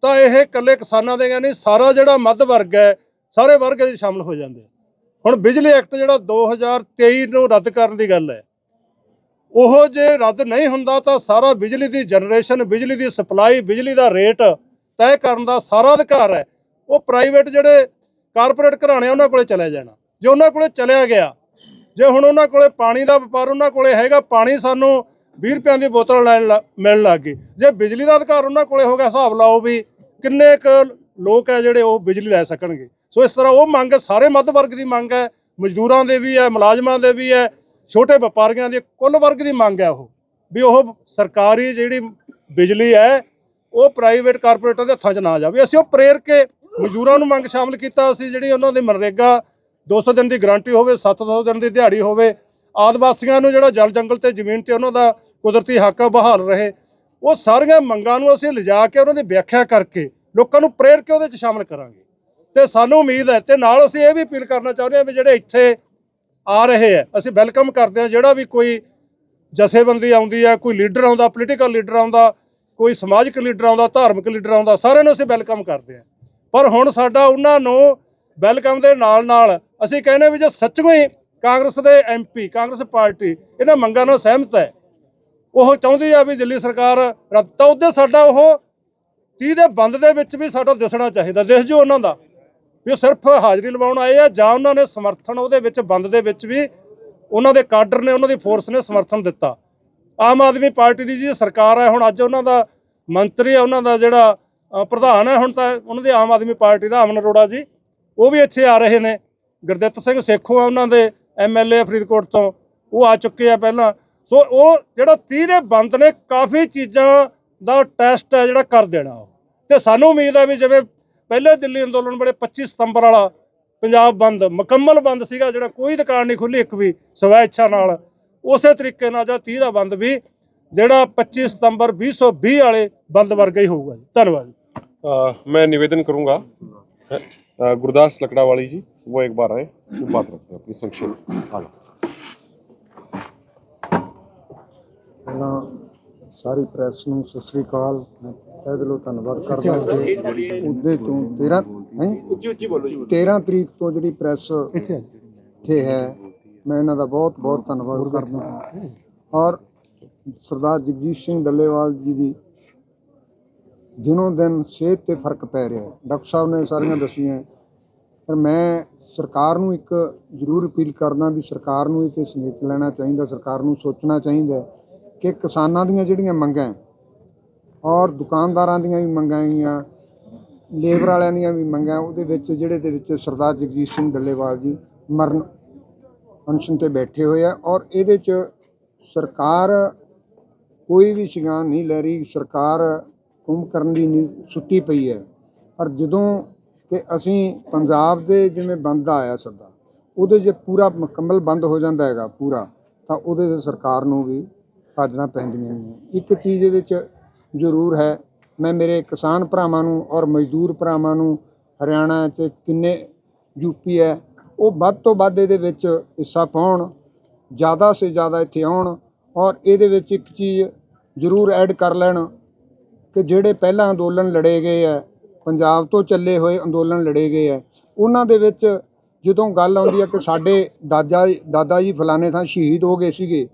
ਤਾਂ ਇਹ ਇਕੱਲੇ ਕਿਸਾਨਾਂ ਦੇ ਨਹੀਂ, ਸਾਰਾ ਜਿਹੜਾ ਮੱਧ ਵਰਗ ਹੈ, ਸਾਰੇ ਵਰਗ ਇਹਦੇ ਸ਼ਾਮਲ ਹੋ ਜਾਂਦੇ। ਹੁਣ ਬਿਜਲੀ ਐਕਟ ਜਿਹੜਾ 2023 ਨੂੰ ਰੱਦ ਕਰਨ ਦੀ ਗੱਲ ਹੈ, ਉਹ ਜੇ ਰੱਦ ਨਹੀਂ ਹੁੰਦਾ ਤਾਂ ਸਾਰਾ ਬਿਜਲੀ ਦੀ ਜਨਰੇਸ਼ਨ, ਬਿਜਲੀ ਦੀ ਸਪਲਾਈ, ਬਿਜਲੀ ਦਾ ਰੇਟ ਤੈਅ ਕਰਨ ਦਾ ਸਾਰਾ ਅਧਿਕਾਰ ਹੈ ਉਹ ਪ੍ਰਾਈਵੇਟ ਜਿਹੜੇ ਕਾਰਪੋਰੇਟ ਘਰਾਣੇ ਉਹਨਾਂ ਕੋਲੇ ਚਲਿਆ ਜਾਣਾ। ਜੇ ਉਹਨਾਂ ਕੋਲੇ ਚਲਿਆ ਗਿਆ, ਜੇ ਹੁਣ ਉਹਨਾਂ ਕੋਲੇ ਪਾਣੀ ਦਾ ਵਪਾਰ ਉਹਨਾਂ ਕੋਲੇ ਹੈਗਾ, ਪਾਣੀ ਸਾਨੂੰ 20 ਰੁਪਏ ਦੀ ਬੋਤਲ ਮਿਲਣ ਲੱਗ ਗਈ, ਜੇ ਬਿਜਲੀ ਦਾ ਅਧਿਕਾਰ ਉਹਨਾਂ ਕੋਲੇ ਹੋ ਗਿਆ, ਹਿਸਾਬ ਲਾਓ ਵੀ ਕਿੰਨੇ ਕੁ ਲੋਕ ਹੈ ਜਿਹੜੇ ਉਹ ਬਿਜਲੀ ਲੈ ਸਕਣਗੇ। ਸੋ ਇਸ ਤਰ੍ਹਾਂ ਉਹ ਮੰਗ ਸਾਰੇ ਮੱਧ ਵਰਗ ਦੀ ਮੰਗ ਹੈ, ਮਜ਼ਦੂਰਾਂ ਦੇ ਵੀ ਹੈ, ਮੁਲਾਜ਼ਮਾਂ ਦੇ ਵੀ ਹੈ, ਛੋਟੇ ਵਪਾਰੀਆਂ ਦੀ, ਕੁੱਲ ਵਰਗ ਦੀ ਮੰਗ ਹੈ ਉਹ ਵੀ ਉਹ ਸਰਕਾਰੀ ਜਿਹੜੀ ਬਿਜਲੀ ਹੈ ਉਹ ਪ੍ਰਾਈਵੇਟ ਕਾਰਪੋਰੇਟਾਂ ਦੇ ਹੱਥਾਂ 'ਚ ਨਾ ਜਾਵੇ। ਅਸੀਂ ਉਹ ਪ੍ਰੇਰ ਕੇ ਮਜ਼ਦੂਰਾਂ ਨੂੰ ਮੰਗ ਸ਼ਾਮਲ ਕੀਤਾ। ਅਸੀਂ ਜਿਹੜੀ ਉਹਨਾਂ ਦੀ ਮਨਰੇਗਾ 200 ਦਿਨ ਦੀ ਗਰੰਟੀ ਹੋਵੇ, 700 ਦਿਨ ਦੀ ਦਿਹਾੜੀ ਹੋਵੇ, ਆਦਿਵਾਸੀਆਂ ਨੂੰ ਜਿਹੜਾ ਜਲ ਜੰਗਲ ਤੇ ਜ਼ਮੀਨ ਤੇ ਉਹਨਾਂ ਦਾ ਕੁਦਰਤੀ ਹੱਕ ਬਹਾਲ ਰਹੇ, ਉਹ ਸਾਰੀਆਂ ਮੰਗਾਂ ਨੂੰ ਅਸੀਂ ਲਿਜਾ ਕੇ ਉਹਨਾਂ ਦੀ ਵਿਆਖਿਆ ਕਰਕੇ ਲੋਕਾਂ ਨੂੰ ਪ੍ਰੇਰ ਕੇ ਉਹਦੇ 'ਚ ਸ਼ਾਮਲ ਕਰਾਂਗੇ। ਤੇ ਸਾਨੂੰ ਉਮੀਦ ਹੈ, ਤੇ ਨਾਲ ਅਸੀਂ ਇਹ ਵੀ ਅਪੀਲ ਕਰਨਾ ਚਾਹੁੰਦੇ ਹਾਂ ਵੀ ਜਿਹੜੇ ਇੱਥੇ ਆ ਰਹੇ ਹੈ, ਅਸੀਂ ਵੈਲਕਮ ਕਰਦੇ ਹਾਂ। ਜਿਹੜਾ ਵੀ ਕੋਈ ਜਥੇਬੰਦੀ ਆਉਂਦੀ ਹੈ, ਕੋਈ ਲੀਡਰ ਆਉਂਦਾ, ਪੋਲੀਟੀਕਲ ਲੀਡਰ ਆਉਂਦਾ, ਕੋਈ ਸਮਾਜਿਕ ਲੀਡਰ ਆਉਂਦਾ, ਧਾਰਮਿਕ ਲੀਡਰ ਆਉਂਦਾ, ਸਾਰਿਆਂ ਨੂੰ ਅਸੀਂ ਵੈਲਕਮ ਕਰਦੇ ਹਾਂ। ਪਰ ਹੁਣ ਸਾਡਾ ਉਹਨਾਂ ਨੂੰ ਵੈਲਕਮ ਦੇ ਨਾਲ ਨਾਲ ਅਸੀਂ ਕਹਿੰਦੇ ਵੀ ਜੇ ਸੱਚਮੁੱਚ ਹੀ ਕਾਂਗਰਸ ਦੇ MP, ਕਾਂਗਰਸ ਪਾਰਟੀ ਇਹਨਾਂ ਮੰਗਾਂ ਨਾਲ ਸਹਿਮਤ ਹੈ, ਉਹ ਚਾਹੁੰਦੀ ਆ ਵੀ ਦਿੱਲੀ ਸਰਕਾਰ ਰੱਦ, ਤਾਂ ਉਹਦੇ ਸਾਡਾ ਉਹ 30 ਦੇ ਬੰਦ ਦੇ ਵਿੱਚ ਵੀ ਸਾਡਾ ਦਿਸਣਾ ਚਾਹੀਦਾ, ਦਿਸ ਜੋ ਉਹਨਾਂ ਦਾ ਵੀ ਉਹ ਸਿਰਫ ਹਾਜ਼ਰੀ ਲਵਾਉਣ ਆਏ ਆ ਜਾਂ ਉਹਨਾਂ ਨੇ ਸਮਰਥਨ ਉਹਦੇ ਵਿੱਚ ਬੰਦ ਦੇ ਵਿੱਚ ਵੀ ਉਹਨਾਂ ਦੇ ਕਾਡਰ ਨੇ, ਉਹਨਾਂ ਦੀ ਫੋਰਸ ਨੇ ਸਮਰਥਨ ਦਿੱਤਾ। ਆਮ ਆਦਮੀ ਪਾਰਟੀ ਦੀ ਜੀ ਸਰਕਾਰ ਹੈ, ਹੁਣ ਅੱਜ ਉਹਨਾਂ ਦਾ ਮੰਤਰੀ ਹੈ, ਉਹਨਾਂ ਦਾ ਜਿਹੜਾ ਪ੍ਰਧਾਨ ਹੈ ਹੁਣ ਤਾਂ ਉਹਨਾਂ ਦੀ ਆਮ ਆਦਮੀ ਪਾਰਟੀ ਦਾ ਅਮਨ ਅਰੋੜਾ ਜੀ, ਉਹ ਵੀ ਇੱਥੇ ਆ ਰਹੇ ਨੇ। ਗੁਰਦਿੱਤ ਸਿੰਘ ਸੇਖੋਂ ਆ ਉਹਨਾਂ ਦੇ MLA ਫਰੀਦਕੋਟ ਤੋਂ, ਉਹ ਆ ਚੁੱਕੇ ਆ ਪਹਿਲਾਂ। ਸੋ ਉਹ ਜਿਹੜਾ 30 ਦੇ ਬੰਦ ਨੇ ਕਾਫੀ ਚੀਜ਼ਾਂ ਦਾ ਟੈਸਟ ਹੈ ਜਿਹੜਾ ਕਰ ਦੇਣਾ ਉਹ, ਤੇ ਸਾਨੂੰ ਉਮੀਦ ਹੈ ਵੀ ਜਿਵੇਂ ਪਹਿਲੇ ਦਿੱਲੀ ਅੰਦੋਲਨ ਵੇਲੇ 25 ਸਤੰਬਰ ਵਾਲਾ ਪੰਜਾਬ ਬੰਦ ਮੁਕੰਮਲ ਬੰਦ ਸੀਗਾ, ਜਿਹੜਾ ਕੋਈ ਦੁਕਾਨ ਨਹੀਂ ਖੁੱਲੀ ਇੱਕ ਵੀ ਸਵੈ ਇੱਛਾ ਨਾਲ, ਉਸੇ ਤਰੀਕੇ ਨਾਲ ਜਾਂ 30 ਦਾ ਬੰਦ ਵੀ ਜਿਹੜਾ 25 ਸਤੰਬਰ 2020 ਵਾਲੇ ਬੰਦ ਵਰਗਾ ਹੀ ਹੋਊਗਾ ਜੀ। ਧੰਨਵਾਦ ਜੀ। मैं निवेदन करूंगा गुरदास लकड़ावाली जी, वो एक बार आए, वो बात रखते हैं अपनी संक्षेप। ਪਹਿਲਾਂ ਸਾਰੀ ਪ੍ਰੈਸ ਨੂੰ ਸਤਿ ਸ੍ਰੀ ਅਕਾਲ। ਮੈਂ ਤਹਿ ਦਿਲੋਂ ਧੰਨਵਾਦ ਕਰਦਾ ਕਿ ਉਹਦੇ ਤੋਂ 13 ਤਰੀਕ ਤੋਂ ਜਿਹੜੀ ਪ੍ਰੈਸ ਇੱਥੇ ਹੈ, ਮੈਂ ਇਹਨਾਂ ਦਾ ਬਹੁਤ ਬਹੁਤ ਧੰਨਵਾਦ ਕਰਦਾ ਹਾਂ। ਔਰ ਸਰਦਾਰ ਜਗਜੀਤ ਸਿੰਘ ਡੱਲੇਵਾਲ ਜੀ ਦੀ ਦਿਨੋਂ ਦਿਨ ਸਿਹਤ 'ਤੇ ਫਰਕ ਪੈ ਰਿਹਾ ਹੈ, ਡਾਕਟਰ ਸਾਹਿਬ ਨੇ ਸਾਰੀਆਂ ਦੱਸੀਆਂ। ਪਰ ਮੈਂ ਸਰਕਾਰ ਨੂੰ ਇੱਕ ਜ਼ਰੂਰ ਅਪੀਲ ਕਰਦਾ ਵੀ ਸਰਕਾਰ ਨੂੰ ਇਹ 'ਤੇ ਸੰਕੇਤ ਲੈਣਾ ਚਾਹੀਦਾ, ਸਰਕਾਰ ਨੂੰ ਸੋਚਣਾ ਚਾਹੀਦਾ ਕਿ ਕਿਸਾਨਾਂ ਦੀਆਂ ਜਿਹੜੀਆਂ ਮੰਗਾਂ ਔਰ ਦੁਕਾਨਦਾਰਾਂ ਦੀਆਂ ਵੀ ਮੰਗਾਂ ਗਈਆਂ, ਲੇਬਰ ਵਾਲਿਆਂ ਦੀਆਂ ਵੀ ਮੰਗਾਂ, ਉਹਦੇ ਵਿੱਚ ਜਿਹੜੇ ਦੇ ਵਿੱਚ ਸਰਦਾਰ ਜਗਜੀਤ ਸਿੰਘ ਡੱਲੇਵਾਲ ਜੀ ਮਰਨ ਅਨਸ਼ਨ 'ਤੇ ਬੈਠੇ ਹੋਏ ਆ। ਔਰ ਇਹਦੇ 'ਚ ਸਰਕਾਰ ਕੋਈ ਵੀ ਸ਼ਿਗਾਨ ਨਹੀਂ ਲੈ ਰਹੀ, ਸਰਕਾਰ ਕੁੰਭ ਕਰਨ ਦੀ ਨਹੀਂ ਸੁੱਤੀ ਪਈ ਹੈ। ਪਰ ਜਦੋਂ ਕਿ ਅਸੀਂ ਪੰਜਾਬ ਦੇ ਜਿਵੇਂ ਬੰਦ ਆਇਆ ਸੱਦਾ, ਉਹਦੇ 'ਚ ਪੂਰਾ ਮੁਕੰਮਲ ਬੰਦ ਹੋ ਜਾਂਦਾ ਹੈਗਾ ਪੂਰਾ, ਤਾਂ ਉਹਦੇ 'ਚ ਸਰਕਾਰ ਨੂੰ ਵੀ ਭਾਜਣਾ ਪੈਂਦੀਆਂ ਨੇ। ਇੱਕ ਚੀਜ਼ ਇਹਦੇ 'ਚ ਜ਼ਰੂਰ ਹੈ, ਮੈਂ ਮੇਰੇ ਕਿਸਾਨ ਭਰਾਵਾਂ ਨੂੰ ਔਰ ਮਜ਼ਦੂਰ ਭਰਾਵਾਂ ਨੂੰ ਹਰਿਆਣਾ 'ਚ ਕਿੰਨੇ ਯੂਪੀ ਹੈ, ਉਹ ਵੱਧ ਤੋਂ ਵੱਧ ਇਹਦੇ ਵਿੱਚ ਹਿੱਸਾ ਪਾਉਣ, ਜ਼ਿਆਦਾ ਸੇ ਜ਼ਿਆਦਾ ਇੱਥੇ ਆਉਣ। ਔਰ ਇਹਦੇ ਵਿੱਚ ਇੱਕ ਚੀਜ਼ ਜ਼ਰੂਰ ਐਡ ਕਰ ਲੈਣ ਕਿ ਜਿਹੜੇ ਪਹਿਲਾਂ ਅੰਦੋਲਨ ਲੜੇ ਗਏ ਹੈ, ਪੰਜਾਬ ਤੋਂ ਚੱਲੇ ਹੋਏ ਅੰਦੋਲਨ ਲੜੇ ਗਏ ਹੈ, ਉਹਨਾਂ ਦੇ ਵਿੱਚ ਜਦੋਂ ਗੱਲ ਆਉਂਦੀ ਹੈ ਕਿ ਸਾਡੇ ਦਾਦਾ ਜੀ ਫਲਾਣੇ ਥਾਂ ਸ਼ਹੀਦ ਹੋ ਗਏ ਸੀਗੇ,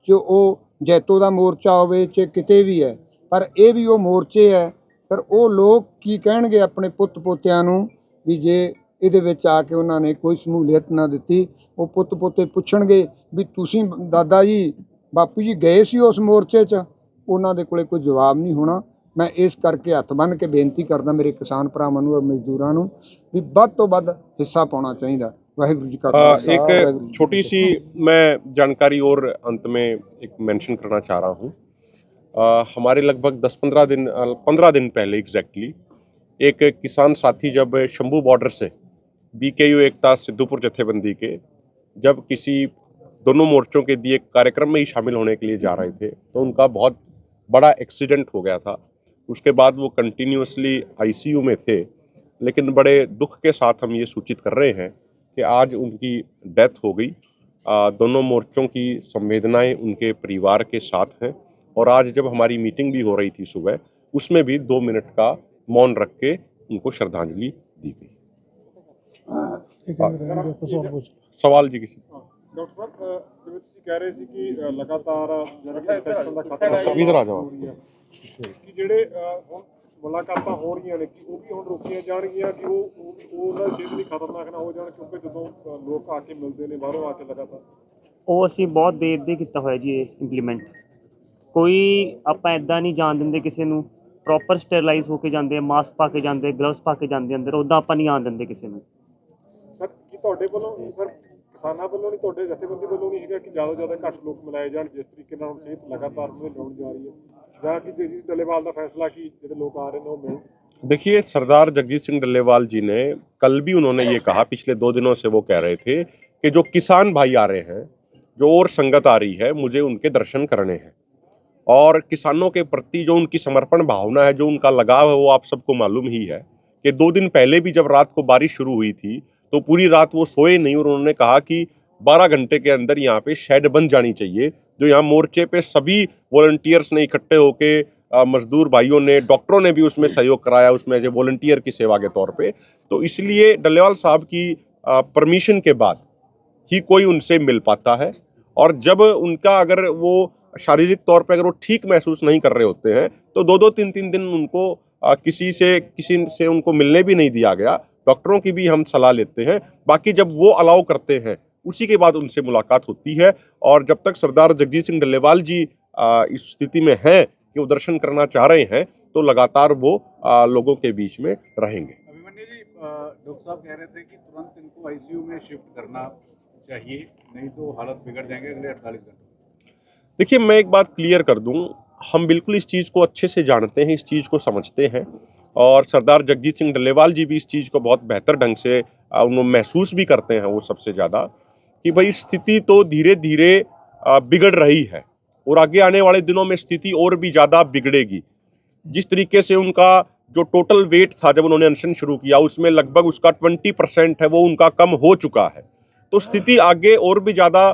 ਕਿ ਉਹ ਜੈਤੋ ਦਾ ਮੋਰਚਾ ਹੋਵੇ ਚ ਕਿਤੇ ਵੀ ਹੈ, ਪਰ ਇਹ ਵੀ ਉਹ ਮੋਰਚੇ ਹੈ। ਪਰ ਉਹ ਲੋਕ ਕੀ ਕਹਿਣਗੇ ਆਪਣੇ ਪੁੱਤ ਪੋਤਿਆਂ ਨੂੰ ਵੀ ਜੇ ਇਹਦੇ ਵਿੱਚ ਆ ਕੇ ਉਹਨਾਂ ਨੇ ਕੋਈ ਸ਼ਮੂਲੀਅਤ ਨਾ ਦਿੱਤੀ, ਉਹ ਪੁੱਤ ਪੋਤੇ ਪੁੱਛਣਗੇ ਵੀ ਤੁਸੀਂ ਦਾਦਾ ਜੀ ਬਾਪੂ ਜੀ ਗਏ ਸੀ ਉਸ ਮੋਰਚੇ 'ਚ, ਉਹਨਾਂ ਦੇ ਕੋਲੇ ਕੋਈ ਜਵਾਬ ਨਹੀਂ ਹੋਣਾ। ਮੈਂ ਇਸ ਕਰਕੇ ਹੱਥ ਬੰਨ੍ਹ ਕੇ ਬੇਨਤੀ ਕਰਦਾ ਮੇਰੇ ਕਿਸਾਨ ਭਰਾਵਾਂ ਨੂੰ ਔਰ ਮਜ਼ਦੂਰਾਂ ਨੂੰ ਵੀ ਵੱਧ ਤੋਂ ਵੱਧ ਹਿੱਸਾ पाना चाहिए। वाहिगुरु जी का खालसा। एक छोटी सी मैं जानकारी और अंत में एक मेंशन करना चाह रहा हूँ। हमारे लगभग 15 दिन पहले एग्जैक्टली एक किसान साथी जब शंभू बॉर्डर से BKU एकता सिद्धूपुर जत्थेबंदी के जब किसी दोनों मोर्चों के दिए कार्यक्रम में ही शामिल होने के लिए जा रहे थे, तो उनका बहुत बड़ा एक्सीडेंट हो गया था। उसके बाद वो कंटिन्यूसली ICU में थे, लेकिन बड़े दुख के साथ हम ये सूचित कर रहे हैं कि आज उनकी डेथ हो गई। दोनों मोर्चों की संवेदनाएं उनके परिवार के साथ हैं। और आज जब हमारी मीटिंग भी हो रही थी सुबह, उसमें भी 2 मिनट का मौन रख के उनको श्रद्धांजलि दी गई। सवाल जी किसी ਡਾਕਟਰ ਸਾਹਿਬ ਜਿਵੇਂ ਤੁਸੀਂ ਕਹਿ ਰਹੇ ਸੀ ਕਿ ਲਗਾਤਾਰ ਜਿਹੜਾ ਇਨਫੈਕਸ਼ਨ ਦਾ ਖਤਰਾ ਇਧਰ ਆ ਜਾਓ ਕਿ ਜਿਹੜੇ ਹੁਣ ਮੁਲਾਕਾਤਾਂ ਹੋ ਰਹੀਆਂ ਨੇ ਕਿ ਉਹ ਵੀ ਹੁਣ ਰੋਕੀਆਂ ਜਾਣਗੀਆਂ ਕਿ ਉਹ ਉਹਨਾਂ ਦੀ ਸਿਹਤ ਲਈ ਖਤਰਨਾਕ ਨਾ ਹੋ ਜਾਣ, ਕਿਉਂਕਿ ਜਦੋਂ ਲੋਕ ਆ ਕੇ ਮਿਲਦੇ ਨੇ ਬਾਹਰੋਂ ਆ ਕੇ ਲਗਾਤਾਰ, ਉਹ ਅਸੀਂ ਬਹੁਤ ਦੇਰ ਦੇ ਕੀਤਾ ਹੋਇਆ ਜੀ ਇਹ ਇੰਪਲੀਮੈਂਟ। ਕੋਈ ਆਪਾਂ ਇੱਦਾਂ ਨਹੀਂ ਜਾਣ ਦਿੰਦੇ ਕਿਸੇ ਨੂੰ, ਪ੍ਰੋਪਰ ਸਟਰਲਾਈਜ਼ ਹੋ ਕੇ ਜਾਂਦੇ, ਮਾਸਕ ਪਾ ਕੇ ਜਾਂਦੇ, ਗਲਵਸ ਪਾ ਕੇ ਜਾਂਦੇ ਅੰਦਰ, ਉੱਦਾਂ ਆਪਾਂ ਨਹੀਂ ਆਉਣ ਦਿੰਦੇ ਕਿਸੇ ਨੂੰ। ਸਰ ਕੀ ਤੁਹਾਡੇ ਵੱਲੋਂ ਸਰ ਕਿਸਾਨਾਂ ਵੱਲੋਂ ਨਹੀਂ, ਤੁਹਾਡੇ ਜਥੇਬੰਦੀ ਵੱਲੋਂ ਨਹੀਂ ਹੈਗਾ ਕਿ ਜ਼ਿਆਦਾ ਤੋਂ ਜ਼ਿਆਦਾ ਘੱਟ ਲੋਕ ਮਿਲਾਏ ਜਾਣ, ਜਿਸ ਤਰੀਕੇ ਨਾਲ ਹੁਣ ਸਿਹਤ ਲਗਾਤਾਰ ਉਹਨਾਂ ਦੀ ਲਾਉਣ ਜਾ ਰਹੀ ਹੈ, ਜਾਂ ਕਿ ਜਗਜੀਤ ਡੱਲੇਵਾਲ का फैसला कि जो लोग आ रहे हैं वो मिल? देखिए, सरदार जगजीत सिंह डल्लेवाल जी ने कल भी उन्होंने ये कहा, पिछले 2 दिनों से वो कह रहे थे कि जो किसान भाई आ रहे हैं, जो और संगत आ रही है, मुझे उनके दर्शन करने हैं। और किसानों के प्रति जो उनकी समर्पण भावना है, जो उनका लगाव है, वो आप सबको मालूम ही है कि 2 दिन पहले भी जब रात को बारिश शुरू हुई थी तो पूरी रात वो सोए नहीं, और उन्होंने कहा कि 12 घंटे के अंदर यहाँ पे शेड बन जानी चाहिए। जो यहाँ मोर्चे पे सभी वॉलंटियर्स ने इकट्ठे होके, मजदूर भाइयों ने, डॉक्टरों ने भी उसमें सहयोग कराया, उसमें एज ए वॉलंटियर की सेवा के तौर पे। तो इसलिए डल्लेवाल साहब की परमिशन के बाद ही कोई उनसे मिल पाता है। और जब उनका अगर वो शारीरिक तौर पे अगर वो ठीक महसूस नहीं कर रहे होते हैं तो 2-2 3-3 दिन उनको किसी से उनको मिलने भी नहीं दिया गया। डॉक्टरों की भी हम सलाह लेते हैं, बाकी जब वो अलाउ करते हैं उसी के बाद उनसे मुलाकात होती है। और जब तक सरदार जगजीत सिंह डल्लेवाल जी इस स्थिति में हैं कि वो दर्शन करना चाह रहे हैं, तो लगातार वो लोगों के बीच में रहेंगे। अभिमन्यु जी, डॉक्टर साहब कह रहे थे कि तुरंत इनको आईसीयू में शिफ्ट करना चाहिए, नहीं तो हालत बिगड़ जाएंगे अगले 48 घंटे। देखिए, मैं एक बात क्लियर कर दूं, हम बिल्कुल इस चीज़ को अच्छे से जानते हैं, इस चीज़ को समझते हैं, और सरदार जगजीत सिंह डल्लेवाल जी भी इस चीज़ को बहुत बेहतर ढंग से उन्होंने महसूस भी करते हैं, वो सबसे ज़्यादा, कि भाई स्थिति तो धीरे धीरे बिगड़ रही है और आगे आने वाले दिनों में स्थिति और भी ज़्यादा बिगड़ेगी। जिस तरीके से उनका जो टोटल वेट था जब उन्होंने अनशन शुरू किया, उसमें लगभग उसका 20% है वो उनका कम हो चुका है। तो स्थिति आगे और भी ज़्यादा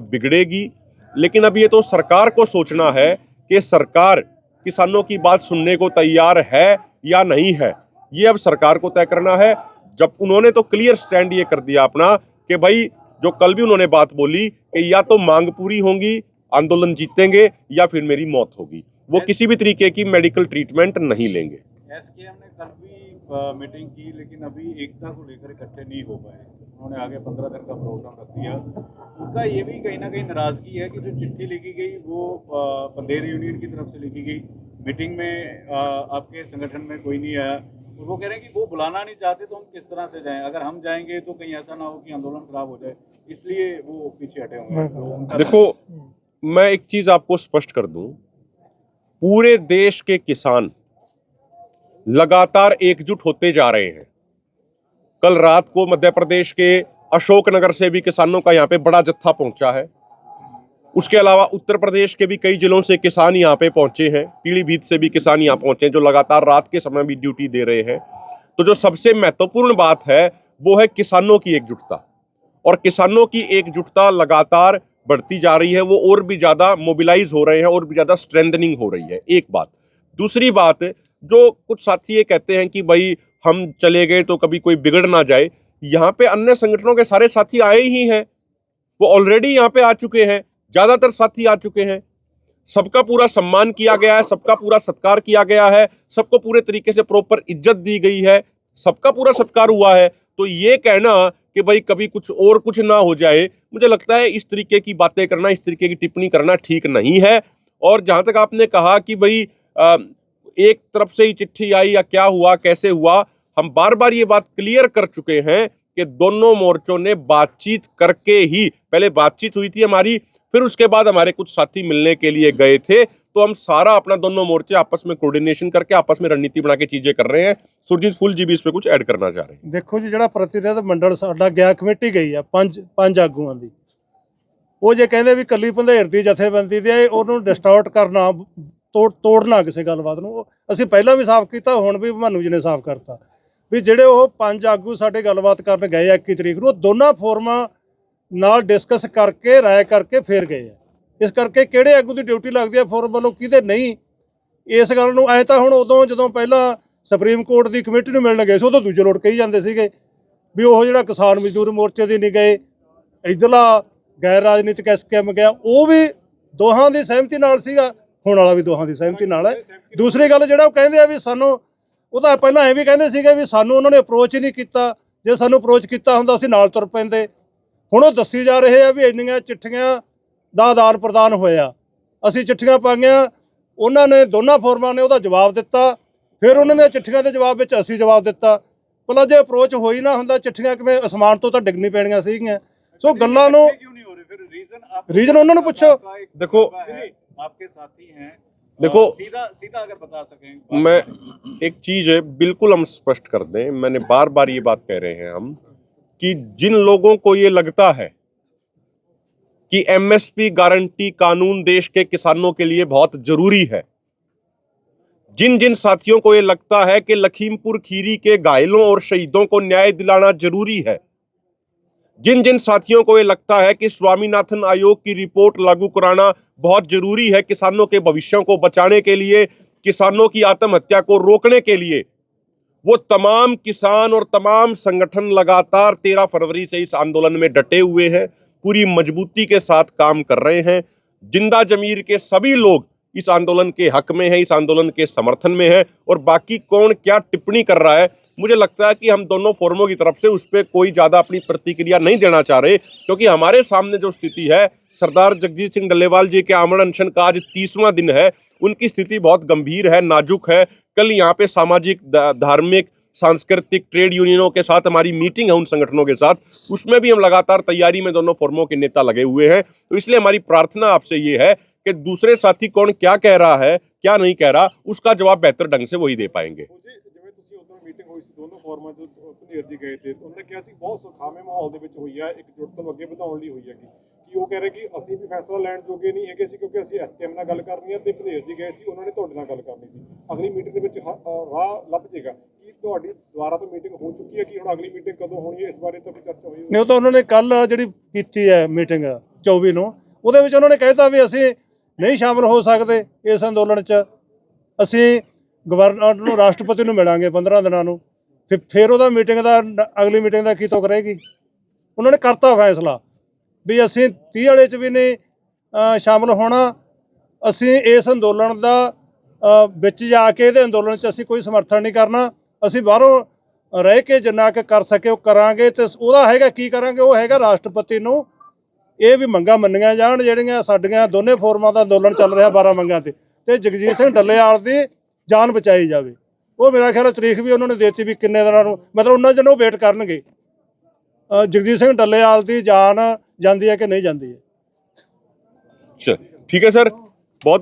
बिगड़ेगी। लेकिन अब ये तो सरकार को सोचना है कि सरकार किसानों की बात सुनने को तैयार है या नहीं है, ये अब सरकार को तय करना है। जब उन्होंने तो क्लियर स्टैंड ये कर दिया अपना कि भाई, जो कल भी उन्होंने बात बोली कि या तो मांग पूरी होगी, आंदोलन जीतेंगे, या फिर मेरी मौत होगी। वो किसी भी तरीके की मेडिकल ट्रीटमेंट नहीं लेंगे। एसकेएम ने कल भी मीटिंग की, लेकिन अभी एकता को लेकर इकट्ठे नहीं हो पाए। उन्होंने आगे 15 दिन का प्रोग्राम रख दिया। उनका ये भी कहीं ना कहीं नाराजगी है कि जो चिट्ठी लिखी गई वो पंधेर यूनियन की तरफ से लिखी गई, मीटिंग में आपके संगठन में कोई नहीं आया, और वो कह रहे हैं कि वो बुलाना नहीं चाहते तो हम किस तरह से जाएं, अगर हम जाएंगे तो कहीं ऐसा ना हो कि आंदोलन खराब हो जाए, इसलिए वो पीछे हटे होंगे। देखो, मैं एक चीज आपको स्पष्ट कर दूं, पूरे देश के किसान लगातार एकजुट होते जा रहे हैं। कल रात को मध्य प्रदेश के अशोकनगर से भी किसानों का यहाँ पे बड़ा जत्था पहुंचा है। उसके अलावा उत्तर प्रदेश के भी कई जिलों से किसान यहाँ पे पहुंचे हैं, पीलीभीत से भी किसान यहाँ पहुंचे हैं, जो लगातार रात के समय भी ड्यूटी दे रहे हैं। तो जो सबसे महत्वपूर्ण बात है वो है किसानों की एकजुटता, और किसानों की एकजुटता लगातार बढ़ती जा रही है। वो और भी ज्यादा मोबिलाइज हो रहे हैं, और भी ज्यादा स्ट्रेंथनिंग हो रही है, एक बात। दूसरी बात, जो कुछ साथी ये कहते हैं कि भाई हम चले गए तो कभी कोई बिगड़ ना जाए, यहाँ पे अन्य संगठनों के सारे साथी आए ही हैं, वो ऑलरेडी यहाँ पे आ चुके हैं, ज्यादातर साथी आ चुके हैं। सबका पूरा सम्मान किया गया है, सबका पूरा सत्कार किया गया है, सबको पूरे तरीके से प्रॉपर इज्जत दी गई है, सबका पूरा सत्कार हुआ है। तो ये कहना कि भाई कभी कुछ ना हो जाए, मुझे लगता है इस तरीके की बातें करना, इस तरीके की टिप्पणी करना ठीक नहीं है। और जहां तक आपने कहा कि भाई एक तरफ से ही चिट्ठी आई या क्या हुआ, कैसे हुआ, हम बार बार ये बात क्लियर कर चुके हैं कि दोनों मोर्चों ने बातचीत करके ही, पहले बातचीत हुई थी हमारी, फिर उसके बाद हमारे कुछ साथी मिलने के लिए गए थे। तो हम सारा अपना दोनों मोर्चे आपस में कोऑर्डिनेशन करके आपस में रणनीति बना के चीजें कर रहे हैं। सुरजीत फूल जी भी इस पे कुछ ऐड करना चाह रहे हैं। ਦੇਖੋ ਜੀ, ਜਿਹੜਾ ਪ੍ਰਤੀਨਿਧ ਮੰਡਲ ਸਾਡਾ ਗਿਆ, ਕਮੇਟੀ ਗਈ ਆ ਪੰਜ ਆਗੂਆਂ ਦੀ, ਉਹ ਜੇ ਕਹਿੰਦੇ ਵੀ ਕੱਲੀ ਪੰਧੇਰ ਦੀ ਜਥੇਬੰਦੀ ਦੇ ਉਹਨੂੰ ਡਿਸਟੋਰਟ ਕਰਨਾ, ਤੋੜਨਾ ਕਿਸੇ ਗੱਲਬਾਤ ਨੂੰ, ਅਸੀਂ ਪਹਿਲਾਂ ਵੀ ਸਾਫ਼ ਕੀਤਾ, ਹੁਣ ਵੀ ਭਾਨੂ ਜੀ ਨੇ ਸਾਫ਼ ਕਰਤਾ ਵੀ ਜਿਹੜੇ ਉਹ ਪੰਜ ਆਗੂ ਸਾਡੇ ਗੱਲਬਾਤ ਕਰਨ ਗਏ ਆ 21 ਤਰੀਕ ਨੂੰ, ਉਹ ਦੋਨਾਂ ਫੋਰਮਾਂ ਨਾਲ ਡਿਸਕਸ ਕਰਕੇ ਰਾਏ ਕਰਕੇ ਫੇਰ ਗਏ ਆ। ਇਸ ਕਰਕੇ ਕਿਹੜੇ ਆਗੂ ਦੀ ਡਿਊਟੀ ਲੱਗਦੀ ਆ ਫੋਰਮ ਵੱਲੋਂ, ਕਿਹਦੇ ਨਹੀਂ, ਇਸ ਗੱਲ ਨੂੰ ਐ ਤਾਂ ਹੁਣ ਉਦੋਂ ਜਦੋਂ ਪਹਿਲਾਂ ਸੁਪਰੀਮ ਕੋਰਟ ਦੀ ਕਮੇਟੀ ਨੂੰ ਮਿਲਣ ਗਏ ਸੀ ਉਦੋਂ ਦੂਜੇ ਲੋਟ ਕਹੀ ਜਾਂਦੇ ਸੀਗੇ ਵੀ ਉਹ ਜਿਹੜਾ ਕਿਸਾਨ ਮਜ਼ਦੂਰ ਮੋਰਚੇ ਦੀ ਨਹੀਂ ਗਏ, ਇੱਧਰਲਾ ਗੈਰ ਰਾਜਨੀਤਿਕ ਐਸਕੇਐਮ ਗਿਆ, ਉਹ ਵੀ ਦੋਹਾਂ ਦੀ ਸਹਿਮਤੀ ਨਾਲ ਸੀਗਾ, ਹੁਣ ਵਾਲਾ ਵੀ ਦੋਹਾਂ ਦੀ ਸਹਿਮਤੀ ਨਾਲ ਹੈ। ਦੂਸਰੀ ਗੱਲ ਜਿਹੜਾ ਉਹ ਕਹਿੰਦੇ ਆ ਵੀ ਸਾਨੂੰ, ਉਹ ਤਾਂ ਪਹਿਲਾਂ ਐਂ ਵੀ ਕਹਿੰਦੇ ਸੀਗੇ ਵੀ ਸਾਨੂੰ ਉਹਨਾਂ ਨੇ ਅਪਰੋਚ ਹੀ ਨਹੀਂ ਕੀਤਾ, ਜੇ ਸਾਨੂੰ ਅਪਰੋਚ ਕੀਤਾ ਹੁੰਦਾ ਅਸੀਂ ਨਾਲ ਤੁਰ ਪੈਂਦੇ। ਹੁਣ ਉਹ ਦੱਸੀ ਜਾ ਰਹੇ ਆ ਵੀ ਇੰਨੀਆਂ ਚਿੱਠੀਆਂ ਦਾ ਆਦਾਨ ਪ੍ਰਦਾਨ ਹੋਇਆ, ਅਸੀਂ ਚਿੱਠੀਆਂ ਪਾਈਆਂ, ਉਹਨਾਂ ਨੇ ਦੋਨਾਂ ਫੋਰਮਾਂ ਨੇ ਉਹਦਾ ਜਵਾਬ ਦਿੱਤਾ, ਫਿਰ ਉਹਨਾਂ ਦੇ ਚਿੱਠੀਆਂ ਦੇ ਜਵਾਬ ਵਿੱਚ ਅਸੀਂ ਜਵਾਬ ਦਿੱਤਾ। ਭਲਾ ਜੇ ਅਪਰੋਚ ਹੋਈ ਨਾ ਹੁੰਦਾ, ਚਿੱਠੀਆਂ ਕਿਵੇਂ ਅਸਮਾਨ ਤੋਂ ਤਾਂ ਡਿੱਗਣੀ ਪੈਣੀਆਂ ਸੀਗੀਆਂ। ਸੋ ਗੱਲਾਂ ਨੂੰ रीजन उन्होंने पूछो। देखो, आपके साथी हैं, देखो सीधा अगर बता सकें। मैं एक चीज है बिल्कुल हम स्पष्ट कर दें, मैंने बार बार ये बात कह रहे हैं हम कि जिन लोगों को ये लगता है कि एमएसपी गारंटी कानून देश के किसानों के लिए बहुत जरूरी है, जिन जिन साथियों को ये लगता है कि लखीमपुर खीरी के घायलों और शहीदों को न्याय दिलाना जरूरी है, जिन जिन साथियों को ये लगता है कि स्वामीनाथन आयोग की रिपोर्ट लागू कराना बहुत जरूरी है किसानों के भविष्यों को बचाने के लिए, किसानों की आत्महत्या को रोकने के लिए, वो तमाम किसान और तमाम संगठन लगातार 13 फरवरी से इस आंदोलन में डटे हुए हैं, पूरी मजबूती के साथ काम कर रहे हैं। जिंदा जमीर के सभी लोग इस आंदोलन के हक में है, इस आंदोलन के समर्थन में है, और बाकी कौन क्या टिप्पणी कर रहा है, मुझे लगता है कि हम दोनों फोरमों की तरफ से उस पर कोई ज़्यादा अपनी प्रतिक्रिया नहीं देना चाह रहे, क्योंकि हमारे सामने जो स्थिति है, सरदार जगजीत सिंह डल्लेवाल जी के आमरण अनशन का आज 30वां दिन है। उनकी स्थिति बहुत गंभीर है, नाजुक है। कल यहाँ पे सामाजिक, धार्मिक, सांस्कृतिक, ट्रेड यूनियनों के साथ हमारी मीटिंग है, उन संगठनों के साथ, उसमें भी हम लगातार तैयारी में दोनों फोरमों के नेता लगे हुए हैं। तो इसलिए हमारी प्रार्थना आपसे ये है कि दूसरे साथी कौन क्या कह रहा है, क्या नहीं कह रहा, उसका जवाब बेहतर ढंग से वही दे पाएंगे। ਜਿਵੇਂ ਤੁਸੀਂ ਉਦੋਂ ਮੀਟਿੰਗ ਹੋਈ ਸੀ ਦੋਨੋਂ ਫੋਰਮਾਂ 'ਚ ਭਨੇਰ ਜੀ ਗਏ ਤੇ ਉਹਨੇ ਕਿਹਾ ਸੀ ਬਹੁਤ ਸੁਖਾਵੇਂ ਮਾਹੌਲ ਦੇ ਵਿੱਚ ਹੋਈ ਹੈ, ਇਕਜੁੱਟਤਾ ਨੂੰ ਅੱਗੇ ਵਧਾਉਣ ਲਈ ਹੋਈ ਹੈਗੀ, ਕਿ ਉਹ ਕਹਿ ਰਹੇ ਕਿ ਅਸੀਂ ਵੀ ਫੈਸਲਾ ਲੈਣ ਜੋਗੇ ਨਹੀਂ ਹੈਗੇ ਸੀ ਕਿਉਂਕਿ ਅਸੀਂ ਐਸਕੇਐਮ ਨਾਲ ਗੱਲ ਕਰਨੀ ਹੈ ਤੇ ਭਨੇਰ ਜੀ ਗਏ ਸੀ, ਉਹਨਾਂ ਨੇ ਤੁਹਾਡੇ ਨਾਲ ਗੱਲ ਕਰਨੀ ਸੀ। ਅਗਲੀ ਮੀਟਿੰਗ ਦੇ ਵਿੱਚ ਰਾਹ ਲੱਭ ਜਾਏਗਾ। ਕੀ ਤੁਹਾਡੀ ਦੁਬਾਰਾ ਤੋਂ ਮੀਟਿੰਗ ਹੋ ਚੁੱਕੀ ਹੈ? ਕਿ ਹੁਣ ਅਗਲੀ ਮੀਟਿੰਗ ਕਦੋਂ ਹੋਣੀ ਹੈ, ਇਸ ਬਾਰੇ ਤਾਂ ਕੋਈ ਚਰਚਾ ਹੋਈ ਨਹੀਂ, ਉਹ ਤਾਂ ਉਹਨਾਂ ਨੇ ਕੱਲ ਜਿਹੜੀ ਕੀਤੀ ਹੈ ਮੀਟਿੰਗ 24 ਨੂੰ, ਉਹਦੇ ਵਿੱਚ ਉਹਨਾਂ ਨੇ ਕਹਿਤਾ ਵੀ ਅਸੀਂ ਨਹੀਂ ਸ਼ਾਮਲ ਹੋ ਸਕਦੇ ਇਸ ਅੰਦੋਲਨ 'ਚ, ਅਸੀਂ ਗਵਰਨਰ ਨੂੰ, ਰਾਸ਼ਟਰਪਤੀ ਨੂੰ ਮਿਲਾਂਗੇ 15 ਦਿਨਾਂ ਨੂੰ, ਫਿਰ ਉਹਦਾ ਮੀਟਿੰਗ ਦਾ ਅਗਲੀ ਮੀਟਿੰਗ ਦਾ ਕੀ ਤੁਕ ਰਹੇਗੀ। ਉਹਨਾਂ ਨੇ ਕਰਤਾ ਫੈਸਲਾ ਵੀ ਅਸੀਂ 30 ਵਾਲੇ 'ਚ ਵੀ ਨਹੀਂ ਸ਼ਾਮਲ ਹੋਣਾ, ਅਸੀਂ ਇਸ ਅੰਦੋਲਨ ਦਾ ਵਿੱਚ ਜਾ ਕੇ ਇਹਦੇ ਅੰਦੋਲਨ 'ਚ ਅਸੀਂ ਕੋਈ ਸਮਰਥਨ ਨਹੀਂ ਕਰਨਾ, ਅਸੀਂ ਬਾਹਰੋਂ ਰਹਿ ਕੇ ਜਿੰਨਾ ਕੁ ਕਰ ਸਕੇ ਉਹ ਕਰਾਂਗੇ। ਤੇ ਉਹਦਾ ਹੈਗਾ ਕੀ ਕਰਾਂਗੇ, ਉਹ ਹੈਗਾ ਰਾਸ਼ਟਰਪਤੀ ਨੂੰ ਇਹ ਵੀ ਮੰਗਾਂ ਮੰਨੀਆਂ ਜਾਣ ਜਿਹੜੀਆਂ ਸਾਡੀਆਂ ਦੋਨੇ ਫੋਰਮਾਂ ਦਾ ਅੰਦੋਲਨ ਚੱਲ ਰਿਹਾ 12 ਮੰਗਾਂ ਤੇ ਜਗਜੀਤ ਸਿੰਘ ਡੱਲੇਵਾਲ ਦੀ ਜਾਨ ਬਚਾਈ ਜਾਵੇ। ਉਹ ਮੇਰਾ ਖਿਆਲ ਤਰੀਕ ਵੀ ਉਹਨਾਂ ਨੇ ਦੇਤੀ ਵੀ ਕਿੰਨੇ ਦਿਨਾਂ ਨੂੰ, ਮਤਲਬ ਉਹਨਾਂ ਦਿਨ ਉਹ ਵੇਟ ਕਰਨਗੇ ਜਗਜੀਤ ਸਿੰਘ ਡੱਲੇਵਾਲ ਦੀ ਜਾਨ ਜਾਂਦੀ ਹੈ ਕਿ ਨਹੀਂ ਜਾਂਦੀ ਹੈ। ठीक है सर, बहुत